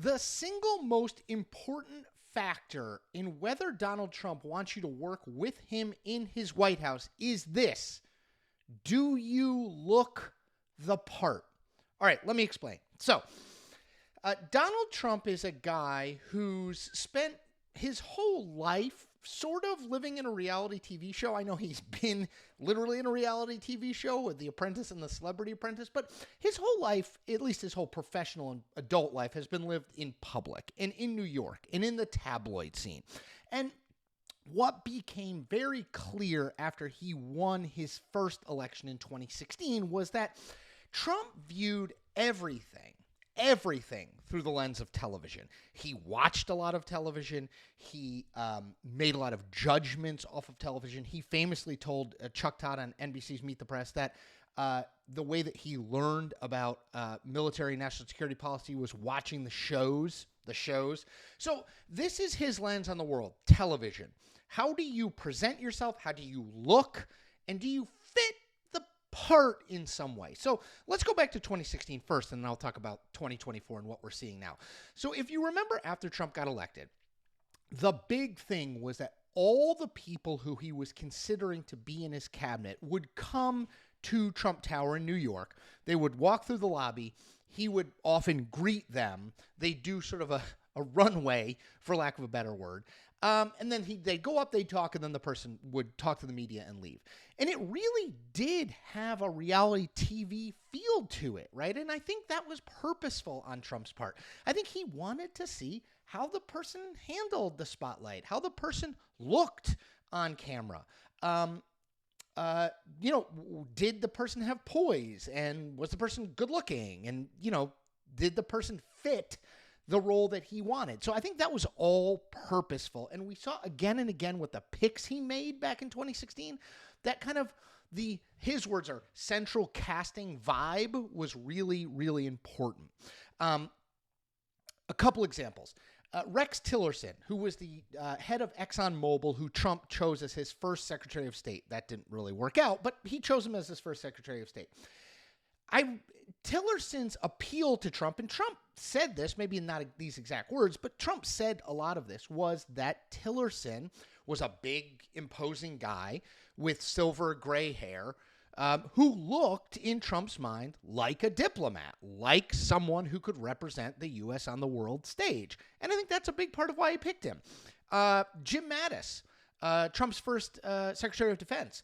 The single most important factor in whether Donald Trump wants you to work with him in his White House is this: do you look the part? All right, let me explain. So, Donald Trump is a guy who's spent his whole life sort of living in a reality TV show. I know he's been literally in a reality TV show with The Apprentice and The Celebrity Apprentice, but his whole life, at least his whole professional and adult life, has been lived in public and in New York and in the tabloid scene. And what became very clear after he won his first election in 2016 was that Trump viewed everything through the lens of television. He watched a lot of television. He made a lot of judgments off of television. He famously told Chuck Todd on NBC's Meet the Press that the way that he learned about military and national security policy was watching the shows. So this is his lens on the world, television. How do you present yourself? How do you look? And do you fit the part in some way? So let's go back to 2016 first, and then I'll talk about 2024 and what we're seeing now. So if you remember, after Trump got elected, the big thing was that all the people who he was considering to be in his cabinet would come to Trump Tower in New York. They would walk through the lobby. He would often greet them. They'd do sort of a runway, for lack of a better word. And then they'd go up, they'd talk, and then the person would talk to the media and leave. And it really did have a reality TV feel to it, right? And I think that was purposeful on Trump's part. I think he wanted to see how the person handled the spotlight, how the person looked on camera. Did the person have poise? And was the person good looking? And, did the person fit the role that he wanted? So I think that was all purposeful. And we saw again and again with the picks he made back in 2016, that kind of his words are central casting vibe was really, really important. A couple examples. Rex Tillerson, who was the head of ExxonMobil, who Trump chose as his first Secretary of State. That didn't really work out, but he chose him as his first Secretary of State. Tillerson's appeal to Trump, and Trump said this, maybe not these exact words, but Trump said a lot of this, was that Tillerson was a big, imposing guy with silver gray hair who looked, in Trump's mind, like a diplomat, like someone who could represent the U.S. on the world stage. And I think that's a big part of why he picked him. Jim Mattis, Trump's first Secretary of Defense.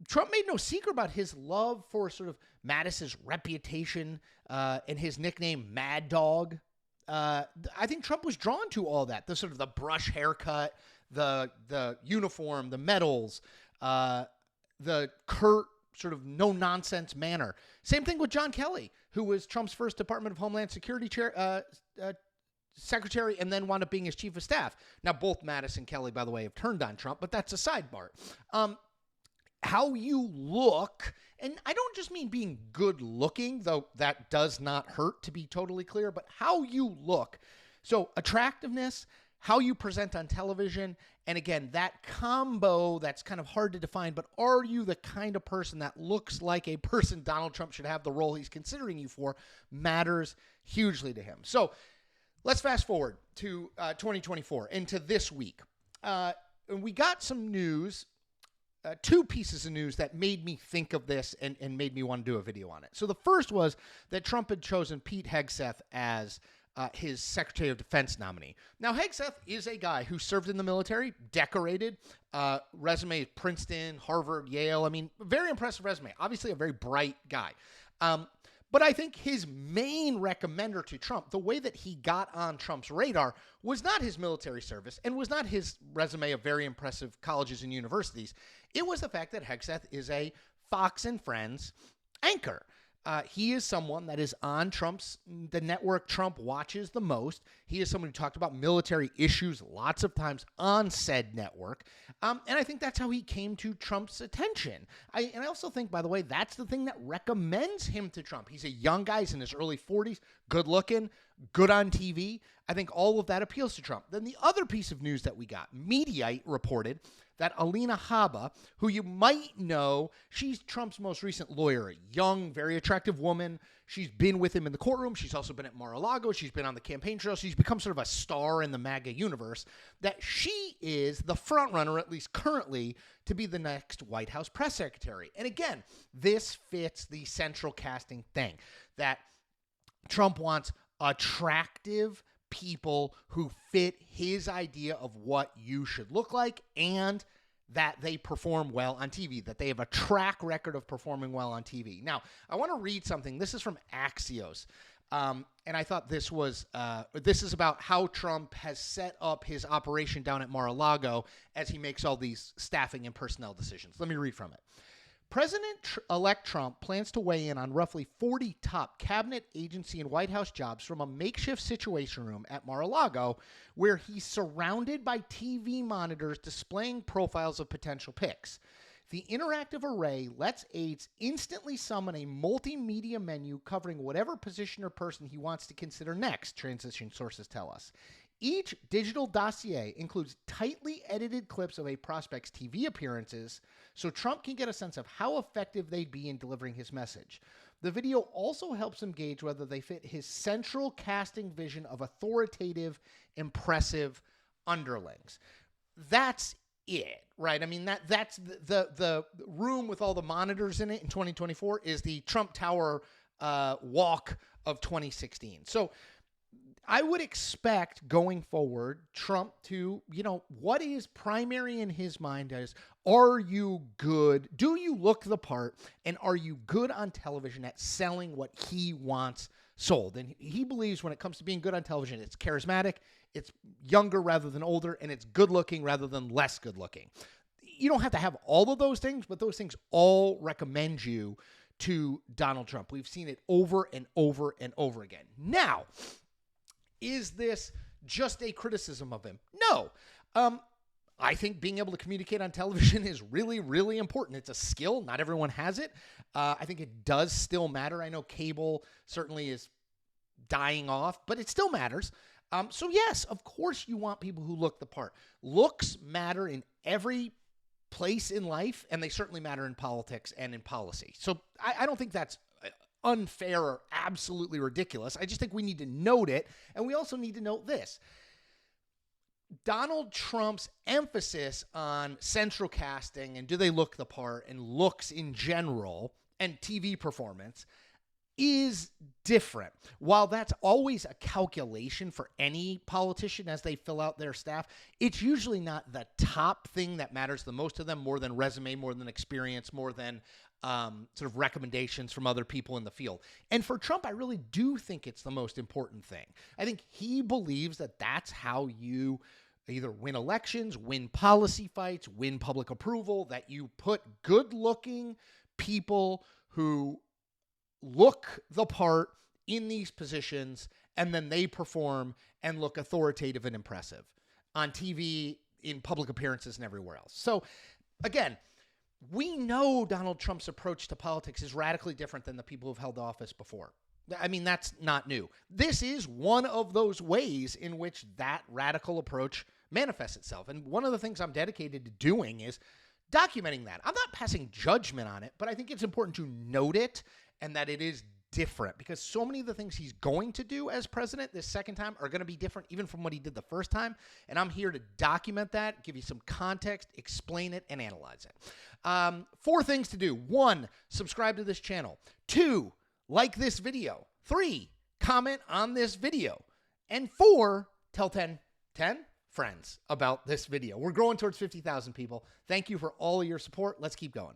Trump made no secret about his love for sort of Mattis's reputation and his nickname Mad Dog. I think Trump was drawn to all that, the sort of the brush haircut, the uniform, the medals, the curt sort of no-nonsense manner. Same thing with John Kelly, who was Trump's first Department of Homeland Security secretary and then wound up being his chief of staff. Now, both Mattis and Kelly, by the way, have turned on Trump, but that's a sidebar. How you look, and I don't just mean being good looking, though that does not hurt, to be totally clear, but how you look. So attractiveness, how you present on television, and again, that combo that's kind of hard to define, but are you the kind of person that looks like a person Donald Trump should have the role he's considering you for, matters hugely to him. So let's fast forward to 2024 and to this week. And we got some news, two pieces of news that made me think of this and made me want to do a video on it. So the first was that Trump had chosen Pete Hegseth as his Secretary of Defense nominee. Now, Hegseth is a guy who served in the military, decorated, resume, Princeton, Harvard, Yale. I mean, very impressive resume. Obviously a very bright guy. But I think his main recommender to Trump, the way that he got on Trump's radar, was not his military service and was not his resume of very impressive colleges and universities. It was the fact that Hegseth is a Fox and Friends anchor. He is someone that is on the network Trump watches the most. He is someone who talked about military issues lots of times on said network. And I think that's how he came to Trump's attention. I also think, by the way, that's the thing that recommends him to Trump. He's a young guy. He's in his early 40s, good looking, good on TV. I think all of that appeals to Trump. Then the other piece of news that we got, Mediaite reported that Alina Habba, who you might know, she's Trump's most recent lawyer, a young, very attractive woman. She's been with him in the courtroom. She's also been at Mar-a-Lago. She's been on the campaign trail. She's become sort of a star in the MAGA universe, that she is the front runner, at least currently, to be the next White House press secretary. And again, this fits the central casting thing, that Trump wants attractive people who fit his idea of what you should look like, and that they perform well on TV, that they have a track record of performing well on TV. Now, I want to read something. This is from Axios. And I thought this is about how Trump has set up his operation down at Mar-a-Lago as he makes all these staffing and personnel decisions. Let me read from it. President-elect Trump plans to weigh in on roughly 40 top cabinet, agency, and White House jobs from a makeshift situation room at Mar-a-Lago, where he's surrounded by TV monitors displaying profiles of potential picks. The interactive array lets aides instantly summon a multimedia menu covering whatever position or person he wants to consider next, transition sources tell us. Each digital dossier includes tightly edited clips of a prospect's TV appearances, so Trump can get a sense of how effective they'd be in delivering his message. The video also helps him gauge whether they fit his central casting vision of authoritative, impressive underlings. That's it, right? I mean, that's the room with all the monitors in it in 2024 is the Trump Tower walk of 2016. So I would expect going forward Trump to, what is primary in his mind is, are you good? Do you look the part? And are you good on television at selling what he wants sold? And he believes when it comes to being good on television, it's charismatic, it's younger rather than older, and it's good looking rather than less good looking. You don't have to have all of those things, but those things all recommend you to Donald Trump. We've seen it over and over and over again. Now, is this just a criticism of him? No. I think being able to communicate on television is really, really important. It's a skill. Not everyone has it. I think it does still matter. I know cable certainly is dying off, but it still matters. So yes, of course you want people who look the part. Looks matter in every place in life, and they certainly matter in politics and in policy. So I don't think that's unfair or absolutely ridiculous. I just think we need to note it, and we also need to note this. Donald Trump's emphasis on central casting and do they look the part and looks in general and TV performance is different. While that's always a calculation for any politician as they fill out their staff, it's usually not the top thing that matters the most to them, more than resume, more than experience, more than sort of recommendations from other people in the field. And for Trump, I really do think it's the most important thing. I think he believes that that's how you either win elections, win policy fights, win public approval, that you put good-looking people who look the part in these positions, and then they perform and look authoritative and impressive on TV, in public appearances, and everywhere else. So, again, we know Donald Trump's approach to politics is radically different than the people who've held office before. I mean, that's not new. This is one of those ways in which that radical approach manifests itself. And one of the things I'm dedicated to doing is documenting that. I'm not passing judgment on it, but I think it's important to note it and that it is different, because so many of the things he's going to do as president this second time are going to be different even from what he did the first time. And I'm here to document that, give you some context, explain it, and analyze it. 4 things to do. 1, subscribe to this channel. 2, like this video. 3, comment on this video. And 4, tell 10 friends about this video. We're growing towards 50,000 people. Thank you for all of your support. Let's keep going.